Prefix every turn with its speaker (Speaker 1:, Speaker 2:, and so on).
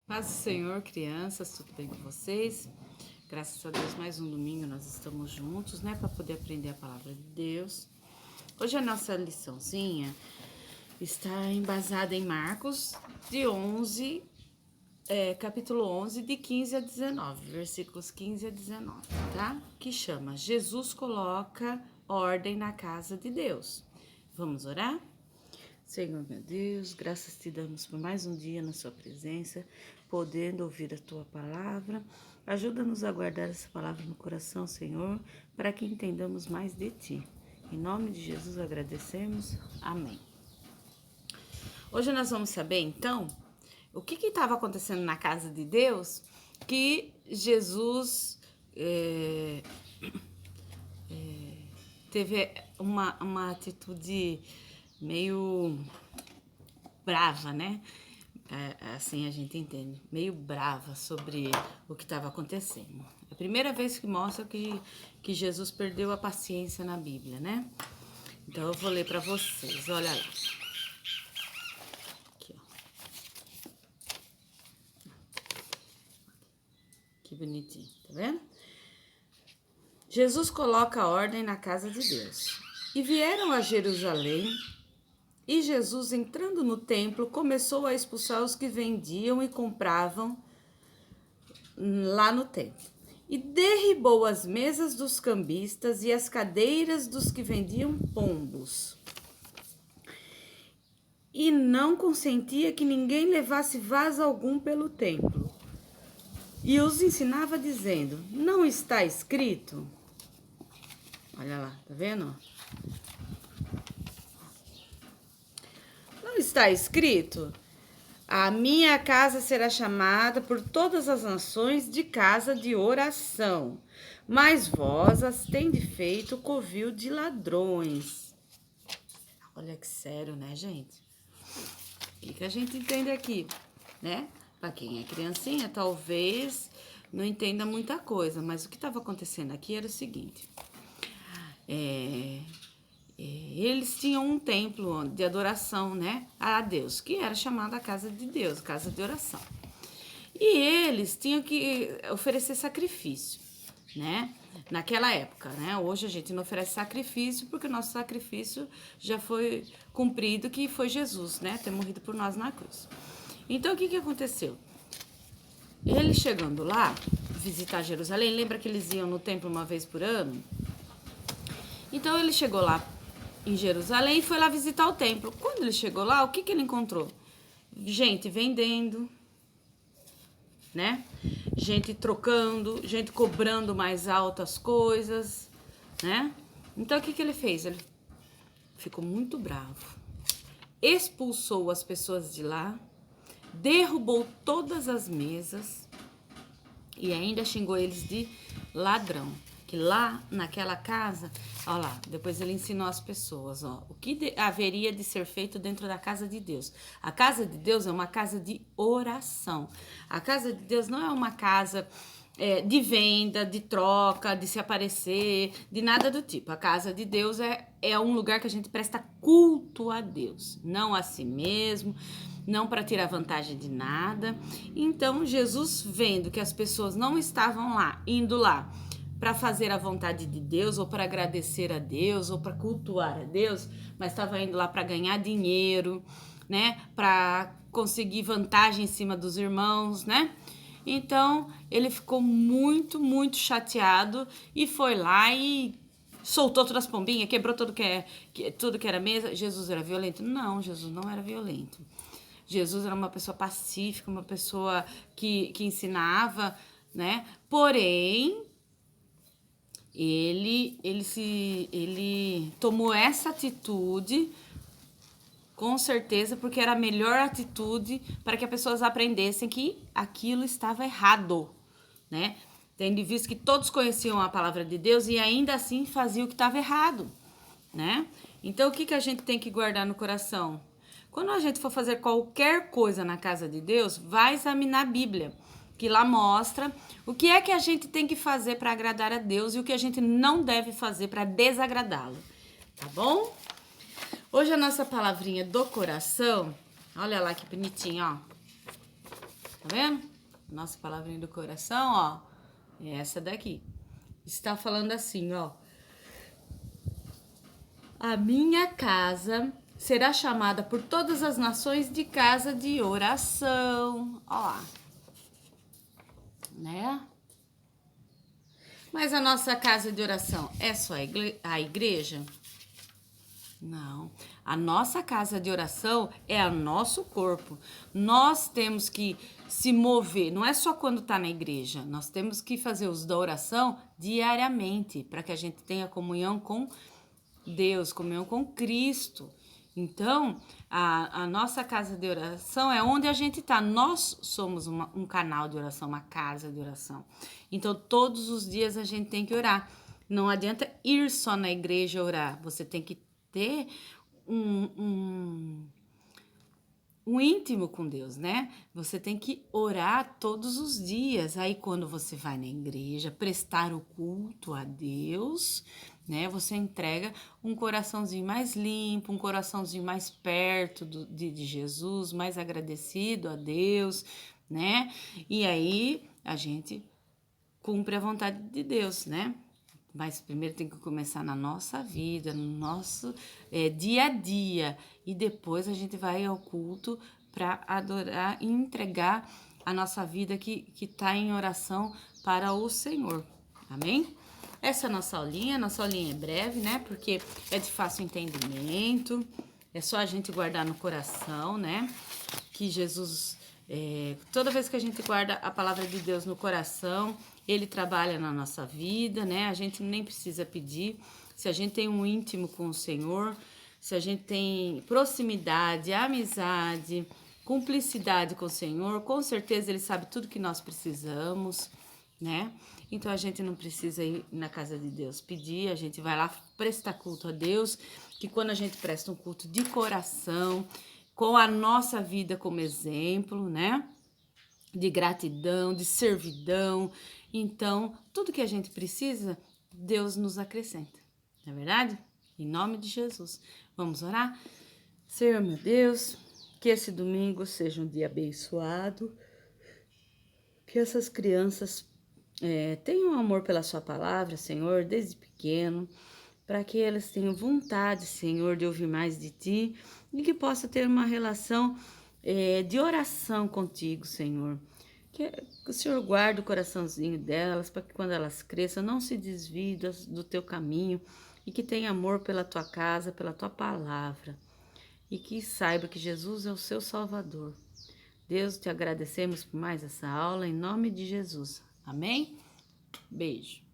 Speaker 1: Paz do Senhor, crianças, tudo bem com vocês? Graças a Deus, mais um domingo nós estamos juntos, né, para poder aprender a palavra de Deus. Hoje a nossa liçãozinha está embasada em Marcos, capítulo 11, de 15 a 19, versículos 15 a 19, tá? Que chama Jesus coloca ordem na casa de Deus. Vamos orar? Senhor, meu Deus, graças te damos por mais um dia na sua presença, podendo ouvir a tua palavra. Ajuda-nos a guardar essa palavra no coração, Senhor, para que entendamos mais de ti. Em nome de Jesus agradecemos. Amém. Hoje nós vamos saber, então, o que estava acontecendo na casa de Deus que Jesus teve uma atitude meio brava, né? Assim a gente entende, meio brava sobre o que estava acontecendo. É a primeira vez que mostra que Jesus perdeu a paciência na Bíblia, né? Então eu vou ler para vocês, olha lá. Aqui, ó. Que bonitinho, tá vendo? Jesus coloca a ordem na casa de Deus. E vieram a Jerusalém. E Jesus, entrando no templo, começou a expulsar os que vendiam e compravam lá no templo. E derribou as mesas dos cambistas e as cadeiras dos que vendiam pombos. E não consentia que ninguém levasse vaso algum pelo templo. E os ensinava dizendo: não está escrito? Olha lá, tá vendo? Não está escrito? A minha casa será chamada por todas as nações de casa de oração, mas vós as tendes feito covil de ladrões. Olha que sério, né, gente? O que a gente entende aqui, né? Para quem é criancinha, talvez não entenda muita coisa, mas o que estava acontecendo aqui era o seguinte. Eles tinham um templo de adoração, né, a Deus, que era chamada a casa de Deus, casa de oração. E eles tinham que oferecer sacrifício, né, naquela época, né. Hoje a gente não oferece sacrifício porque o nosso sacrifício já foi cumprido, que foi Jesus, né, ter morrido por nós na cruz. Então o que aconteceu? Ele chegando lá, visitar Jerusalém, lembra que eles iam no templo uma vez por ano? Então ele chegou lá em Jerusalém e foi lá visitar o templo. Quando ele chegou lá, o que ele encontrou? Gente vendendo, né? Gente trocando, gente cobrando mais altas coisas, né? Então o que ele fez? Ele ficou muito bravo. Expulsou as pessoas de lá, derrubou todas as mesas e ainda xingou eles de ladrão. Que lá naquela casa, ó lá, depois ele ensinou as pessoas, ó, o que haveria de ser feito dentro da casa de Deus. A casa de Deus é uma casa de oração. A casa de Deus não é uma casa de venda, de troca, de se aparecer, de nada do tipo. A casa de Deus é um lugar que a gente presta culto a Deus, não a si mesmo, não para tirar vantagem de nada. Então, Jesus, vendo que as pessoas não estavam lá, indo lá, para fazer a vontade de Deus, ou para agradecer a Deus, ou para cultuar a Deus, mas estava indo lá para ganhar dinheiro, né? Para conseguir vantagem em cima dos irmãos, né? Então, ele ficou muito, muito chateado e foi lá e soltou todas as pombinhas, quebrou tudo que era mesa. Jesus era violento? Não, Jesus não era violento. Jesus era uma pessoa pacífica, uma pessoa que ensinava, né? Porém, ele tomou essa atitude com certeza porque era a melhor atitude para que as pessoas aprendessem que aquilo estava errado, né? Tendo visto que todos conheciam a palavra de Deus e ainda assim faziam o que estava errado, né? Então o que a gente tem que guardar no coração? Quando a gente for fazer qualquer coisa na casa de Deus, vai examinar a Bíblia, que lá mostra o que é que a gente tem que fazer para agradar a Deus e o que a gente não deve fazer para desagradá-lo, tá bom? Hoje a nossa palavrinha do coração, olha lá que bonitinho, ó. Tá vendo? Nossa palavrinha do coração, ó, é essa daqui. Está falando assim, ó. A minha casa será chamada por todas as nações de casa de oração. Ó lá, né? Mas a nossa casa de oração é só a igreja? Não. A nossa casa de oração é o nosso corpo. Nós temos que se mover, não é só quando está na igreja. Nós temos que fazer uso da oração diariamente, para que a gente tenha comunhão com Deus, comunhão com Cristo. Então, a nossa casa de oração é onde a gente está. Nós somos um canal de oração, uma casa de oração. Então, todos os dias a gente tem que orar. Não adianta ir só na igreja orar. Você tem que ter um íntimo com Deus, né? Você tem que orar todos os dias. Aí, quando você vai na igreja prestar o culto a Deus, né? Você entrega um coraçãozinho mais limpo, um coraçãozinho mais perto de Jesus, mais agradecido a Deus, né? E aí a gente cumpre a vontade de Deus, né? Mas primeiro tem que começar na nossa vida, no nosso dia a dia. E depois a gente vai ao culto para adorar e entregar a nossa vida que está em oração para o Senhor. Amém? Essa é a nossa aulinha é breve, né? Porque é de fácil entendimento. É só a gente guardar no coração, né? Que Jesus, toda vez que a gente guarda a palavra de Deus no coração, Ele trabalha na nossa vida, né? A gente nem precisa pedir. Se a gente tem um íntimo com o Senhor, se a gente tem proximidade, amizade, cumplicidade com o Senhor, com certeza Ele sabe tudo que nós precisamos, né? Então a gente não precisa ir na casa de Deus pedir, a gente vai lá prestar culto a Deus, que quando a gente presta um culto de coração, com a nossa vida como exemplo, né? De gratidão, de servidão. Então, tudo que a gente precisa, Deus nos acrescenta. Não é verdade? Em nome de Jesus. Vamos orar? Senhor, meu Deus, que esse domingo seja um dia abençoado. Que essas crianças tenham amor pela sua palavra, Senhor, desde pequeno, para que elas tenham vontade, Senhor, de ouvir mais de Ti e que possa ter uma relação de oração contigo, Senhor. Que o Senhor guarde o coraçãozinho delas, para que quando elas cresçam não se desviem do Teu caminho e que tenha amor pela Tua casa, pela Tua palavra e que saiba que Jesus é o seu Salvador. Deus, te agradecemos por mais essa aula, em nome de Jesus. Amém? Beijo.